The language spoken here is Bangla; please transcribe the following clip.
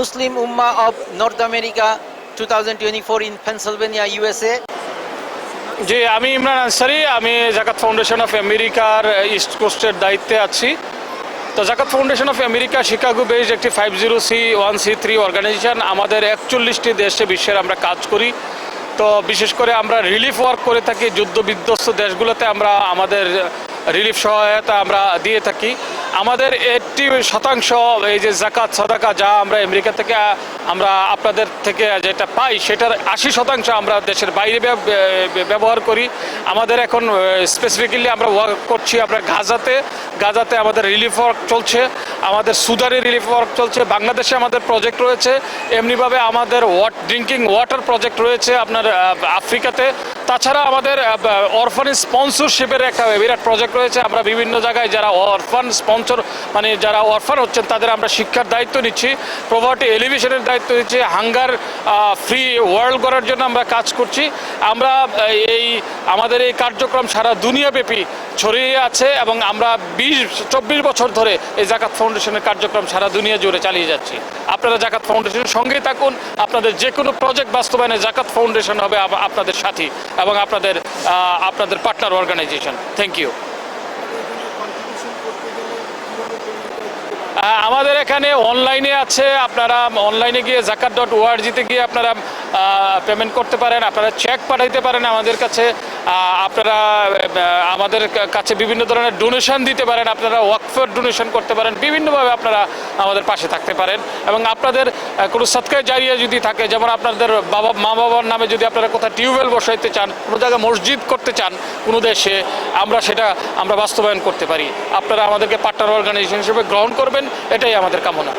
Muslim Ummah of North America 2024 in Pennsylvania, USA. জি, আমি ইমরান আনসারি। আমি জাকাত ফাউন্ডেশন অফ আমেরিকার ইস্ট কোস্টের দায়িত্বে আছি। তো জাকাত foundation of America Chicago based একটি 50C1C3 অর্গানাইজেশন। আমাদের 41টি দেশে বিশ্বের আমরা কাজ করি। তো বিশেষ করে আমরা রিলিফ ওয়ার্ক করে থাকি। যুদ্ধ বিধ্বস্ত দেশগুলোতে আমরা আমাদের রিলিফ সহায়তা আমরা দিয়ে থাকি। আমাদের 80% এই যে জাকাত সাদাকা যা আমরা আমেরিকা থেকে আমরা আপনাদের থেকে যেটা পাই সেটার 80% আমরা দেশের বাইরে ব্যবহার করি। আমাদের এখন স্পেসিফিক্যালি আমরা ওয়ার্ক করছি আপনার গাজাতে আমাদের রিলিফ ওয়ার্ক চলছে, আমাদের সুদানে রিলিফ ওয়ার্ক চলছে, বাংলাদেশে আমাদের প্রজেক্ট রয়েছে, এমনিভাবে আমাদের ড্রিঙ্কিং ওয়াটার প্রজেক্ট রয়েছে আপনার আফ্রিকাতে। তাছাড়া আমাদের অরফানেজ স্পন্সরশিপের একটা বিরাট প্রজেক্ট রয়েছে। আমরা বিভিন্ন জায়গায় যারা অরফান স্পন্সর মানে যারা অরফান হচ্ছেন তাদের আমরা শিক্ষার দায়িত্ব নিচ্ছি, পভার্টি এলিভেশনের দায়িত্ব নিচ্ছি, হাঙ্গার ফ্রি ওয়ার্ল্ড করার জন্য আমরা কাজ করছি। আমরা আমাদের এই কার্যক্রম সারা দুনিয়াব্যাপী ছড়িয়ে আছে এবং আমরা 20-24 বছর ধরে এই জাকাত ফাউন্ডেশনের কার্যক্রম সারা দুনিয়া জুড়ে চালিয়ে যাচ্ছি। আপনারা জাকাত ফাউন্ডেশনের সঙ্গেই থাকুন। আপনাদের যে কোনো প্রজেক্ট বাস্তবায়নে জাকাত ফাউন্ডেশন হবে আপনাদের সাথী এবং আপনাদের পার্টনার অর্গানাইজেশন। Thank you. আমাদের এখানে অনলাইনে আছে, আপনারা অনলাইনে গিয়ে zakat.org-তে গিয়ে আপনারা পেমেন্ট করতে পারেন, আপনারা চেক পাঠাইতে পারেন আমাদের কাছে, আপনারা আমাদের কাছে বিভিন্ন ধরনের ডোনেশন দিতে পারেন, আপনারা ওয়াকফের ডোনেশন করতে পারেন, বিভিন্নভাবে আপনারা আমাদের পাশে থাকতে পারেন। এবং আপনাদের কোনো সদকায়ে জারিয়া যদি থাকে, যেমন আপনাদের মা বাবার নামে যদি আপনারা কোথাও টিউবওয়েল বসাইতে চান, কোনো জায়গায় মসজিদ করতে চান কোনো দেশে, আমরা বাস্তবায়ন করতে পারি। আপনারা আমাদেরকে পার্টনার অর্গানাইজেশন হিসেবে গ্রহণ করবেন, এটাই আমাদের কামনা।